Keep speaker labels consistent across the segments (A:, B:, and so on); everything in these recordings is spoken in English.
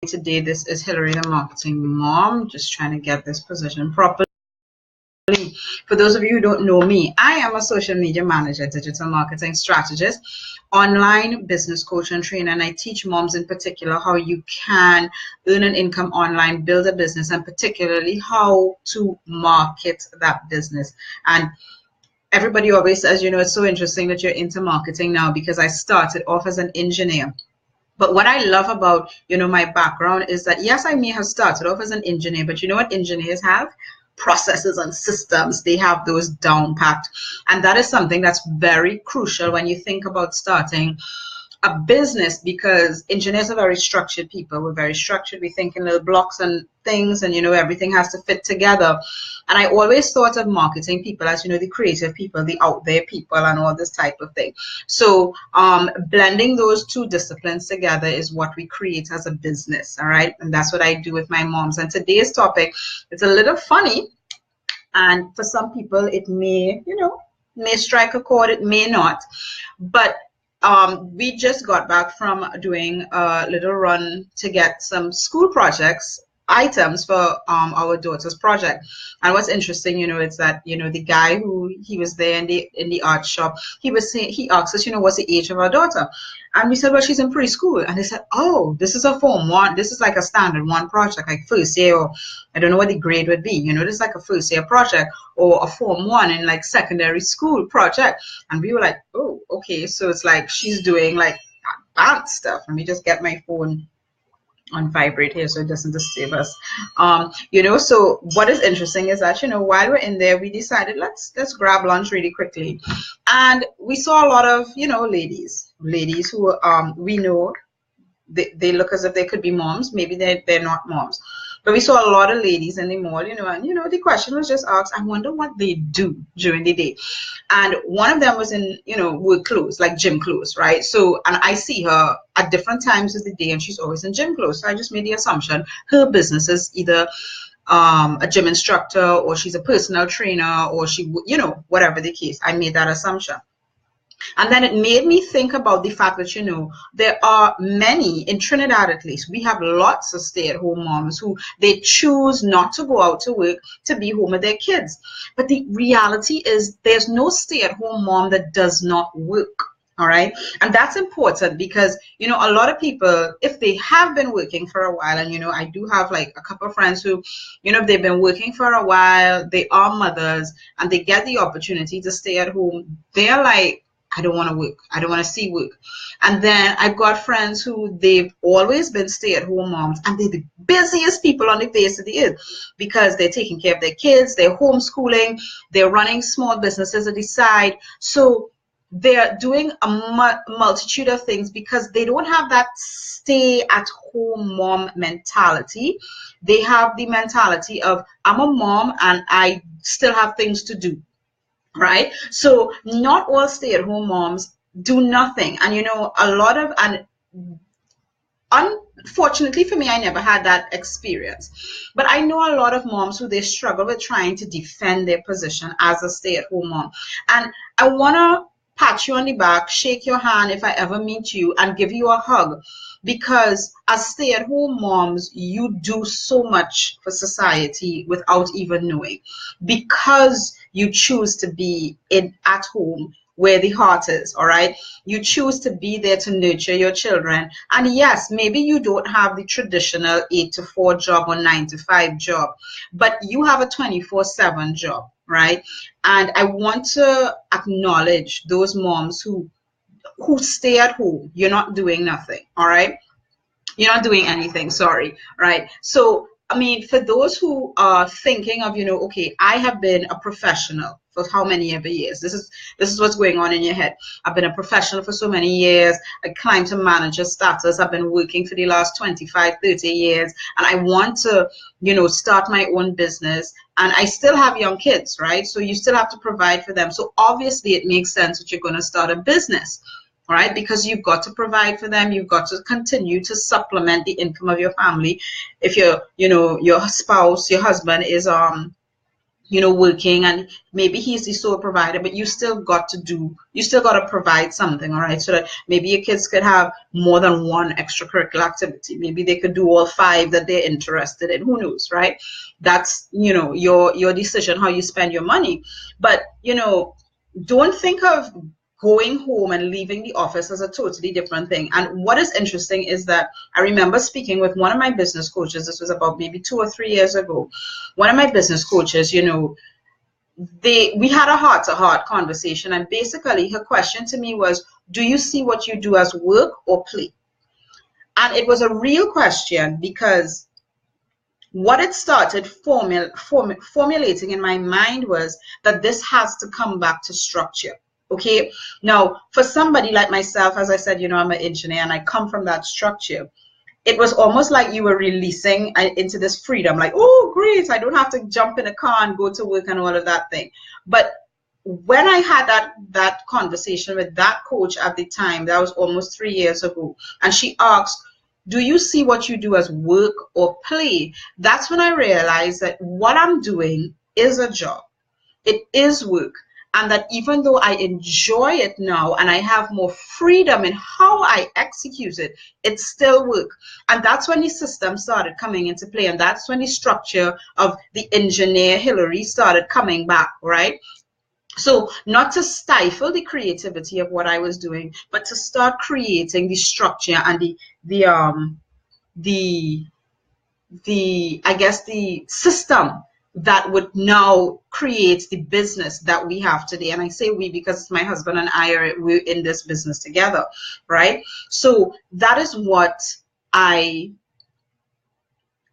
A: today. This is Hillary, the marketing mom, just trying to get this position properly. For those of you who don't know me, I am a social media manager, digital marketing strategist, online business coach and trainer, and I teach moms in particular how you can earn an income online, build a business, and particularly how to market that business. And everybody always says, it's so interesting that you're into marketing now, because I started off as an engineer. But what I love about, my background is that, yes, I may have started off as an engineer, but you know what engineers have? Processes and systems. They have those down packed. And that is something that's very crucial when you think about starting a business, because engineers are very structured people. We're very structured. We think in little blocks and things, and everything has to fit together. And I always thought of marketing people as the creative people, the out there people, and all this type of thing. So blending those two disciplines together is what we create as a business. All right, and that's what I do with my moms. And today's topic is a little funny, and for some people it may may strike a chord, it may not, but we just got back from doing a little run to get some school projects items for our daughter's project. And what's interesting, is that the guy who he was there in the art shop, he asked us, what's the age of our daughter, and we said, well, she's in preschool. And they said, oh, this is a form one, this is like a standard one project, like first year, or I don't know what the grade would be, this is like a first year project or a form one in like secondary school project. And we were like, oh, okay, so it's like she's doing like advanced stuff. Let me just get my phone on vibrate here so it doesn't disturb us. So what is interesting is that while we're in there, we decided let's grab lunch really quickly, and we saw a lot of ladies who we know they look as if they could be moms. Maybe they're not moms, but we saw a lot of ladies in the mall, and the question was just asked, I wonder what they do during the day. And one of them was in work clothes, like gym clothes, right? So, and I see her at different times of the day, and she's always in gym clothes. So I just made the assumption her business is either a gym instructor, or she's a personal trainer, or she whatever the case. I made that assumption. And then it made me think about the fact that, there are many, in Trinidad at least, we have lots of stay-at-home moms who they choose not to go out to work, to be home with their kids. But the reality is there's no stay-at-home mom that does not work. All right. And that's important because, a lot of people, if they have been working for a while, and, I do have like a couple of friends who, they've been working for a while, they are mothers, and they get the opportunity to stay at home. They're like, I don't want to work. I don't want to see work. And then I've got friends who they've always been stay-at-home moms, and they're the busiest people on the face of the earth because they're taking care of their kids, they're homeschooling, they're running small businesses at the side. So they're doing a multitude of things because they don't have that stay-at-home mom mentality. They have the mentality of, I'm a mom and I still have things to do. Right? So not all stay-at-home moms do nothing. And a lot of, and unfortunately for me, I never had that experience. But I know a lot of moms who they struggle with trying to defend their position as a stay-at-home mom. And I want to pat you on the back, shake your hand if I ever meet you, and give you a hug. Because as stay-at-home moms, you do so much for society without even knowing. Because you choose to be at home where the heart is, all right? You choose to be there to nurture your children. And yes, maybe you don't have the traditional 8 to 4 job or 9 to 5 job, but you have a 24/7 job, right? And I want to acknowledge those moms who stay at home. You're not doing nothing, all right? You're not doing anything, sorry, right? So, I mean, for those who are thinking of, okay, I have been a professional for how many ever years? This is what's going on in your head. I've been a professional for so many years. I climbed to manager status. I've been working for the last 25, 30 years. And I want to, start my own business. And I still have young kids, right? So you still have to provide for them. So obviously it makes sense that you're going to start a business. Right? Because you've got to provide for them. You've got to continue to supplement the income of your family. If your spouse, your husband is working, and maybe he's the sole provider, but you still got to provide something, all right? So that maybe your kids could have more than one extracurricular activity. Maybe they could do all 5 that they're interested in. Who knows, right? That's, your decision how you spend your money. But, don't think of going home and leaving the office as a totally different thing. And what is interesting is that I remember speaking with one of my business coaches. This was about maybe 2 or 3 years ago. One of my business coaches, we had a heart-to-heart conversation, and basically her question to me was, do you see what you do as work or play? And it was a real question, because what it started formulating in my mind was that this has to come back to structure. Okay, now for somebody like myself, as I said, I'm an engineer and I come from that structure. It was almost like you were releasing into this freedom, like, oh, great, I don't have to jump in a car and go to work and all of that thing. But when I had that conversation with that coach at the time, that was almost 3 years ago, and she asked, do you see what you do as work or play? That's when I realized that what I'm doing is a job. It is work. And that even though I enjoy it now and I have more freedom in how I execute it, it's still work. And that's when the system started coming into play. And that's when the structure of the engineer Hillary started coming back, right? So not to stifle the creativity of what I was doing, but to start creating the structure and I guess the system that would now create the business that we have today. And I say we because my husband and we're in this business together, right? So that is what I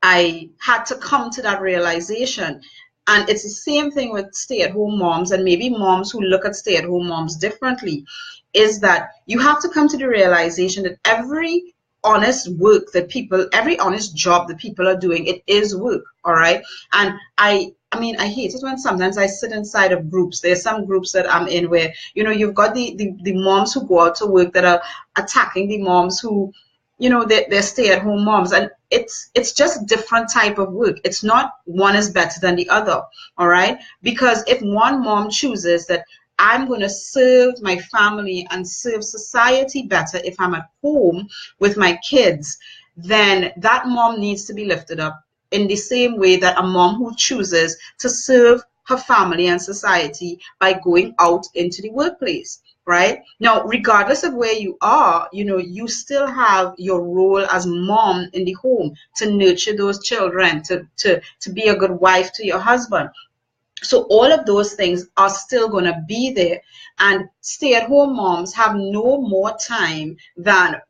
A: had to come to that realization. And it's the same thing with stay-at-home moms, and maybe moms who look at stay-at-home moms differently, is that you have to come to the realization that every honest work that every honest job that people are doing, it is work, all right? And I hate it when sometimes I sit inside of groups. There's some groups that I'm in where, you've got the moms who go out to work that are attacking the moms who, they're stay-at-home moms, and it's just different type of work. It's not one is better than the other, all right? Because if one mom chooses that I'm going to serve my family and serve society better if I'm at home with my kids, then that mom needs to be lifted up in the same way that a mom who chooses to serve her family and society by going out into the workplace. Right? Now, regardless of where you are, you still have your role as mom in the home to nurture those children, to be a good wife to your husband. So all of those things are still going to be there, and stay-at-home moms have no more time than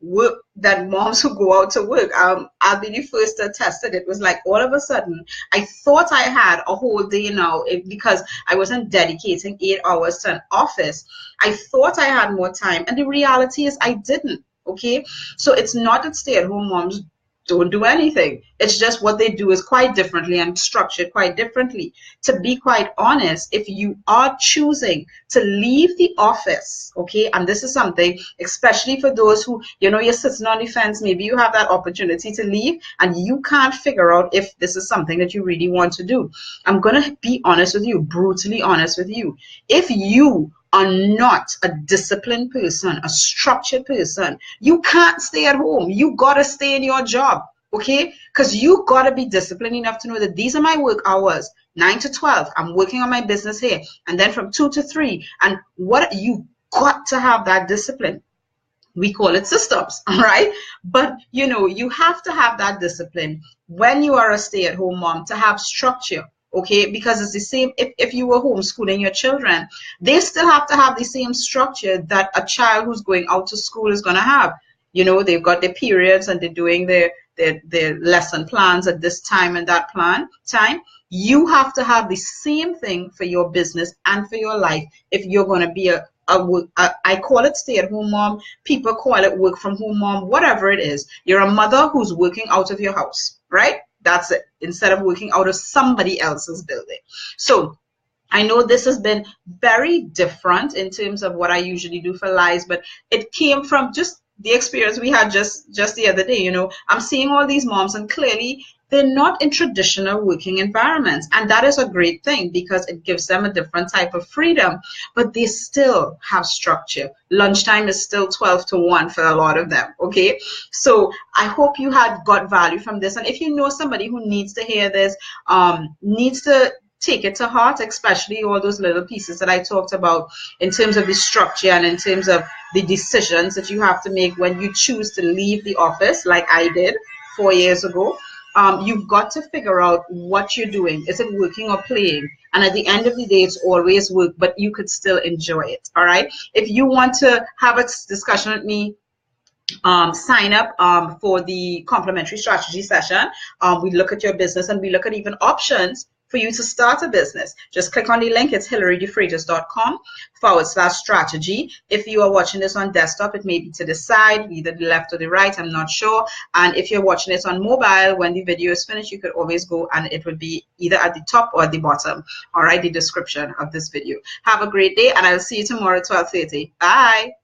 A: moms who go out to work. I'll be the first to attest it. It was like all of a sudden I thought I had a whole day now because I wasn't dedicating 8 hours to an office. I thought I had more time, and the reality is I didn't. Okay, so it's not that stay-at-home moms don't do anything. It's just what they do is quite differently and structured quite differently. To be quite honest, if you are choosing to leave the office, okay, and this is something, especially for those who, you're sitting on the fence, maybe you have that opportunity to leave and you can't figure out if this is something that you really want to do. I'm going to be honest with you, brutally honest with you. If you are not a disciplined person, a structured person, you can't stay at home. You got to stay in your job, okay? Because you got to be disciplined enough to know that these are my work hours, 9 to 12. I'm working on my business here. And then from 2 to 3. And you got to have that discipline. We call it systems, all right? But, you have to have that discipline when you are a stay-at-home mom to have structure. Okay, because it's the same if you were homeschooling your children, they still have to have the same structure that a child who's going out to school is going to have. They've got their periods and they're doing their lesson plans at this time and that time. You have to have the same thing for your business and for your life if you're going to be I call it stay-at-home mom. People call it work from home mom, whatever it is. You're a mother who's working out of your house, right? That's it, instead of working out of somebody else's building. So I know this has been very different in terms of what I usually do for lives, but it came from just the experience we had just the other day. You know, I'm seeing all these moms, and clearly they're not in traditional working environments, and that is a great thing because it gives them a different type of freedom, but they still have structure. Lunchtime is still 12 to 1 for a lot of them. Okay, so I hope you had got value from this, and if you know somebody who needs to hear this, needs to take it to heart, especially all those little pieces that I talked about in terms of the structure and in terms of the decisions that you have to make when you choose to leave the office, like I did 4 years ago. You've got to figure out what you're doing. Is it working or playing? And at the end of the day, it's always work, but you could still enjoy it. All right. If you want to have a discussion with me, sign up for the complimentary strategy session. We look at your business and we look at even options for you to start a business. Just click on the link. It's hillarydefreitas.com/strategy. If you are watching this on desktop, it may be to the side, either the left or the right, I'm not sure. And if you're watching this on mobile, when the video is finished, you could always go and it would be either at the top or at the bottom. All right, the description of this video. Have a great day, and I'll see you tomorrow at 12:30. Bye.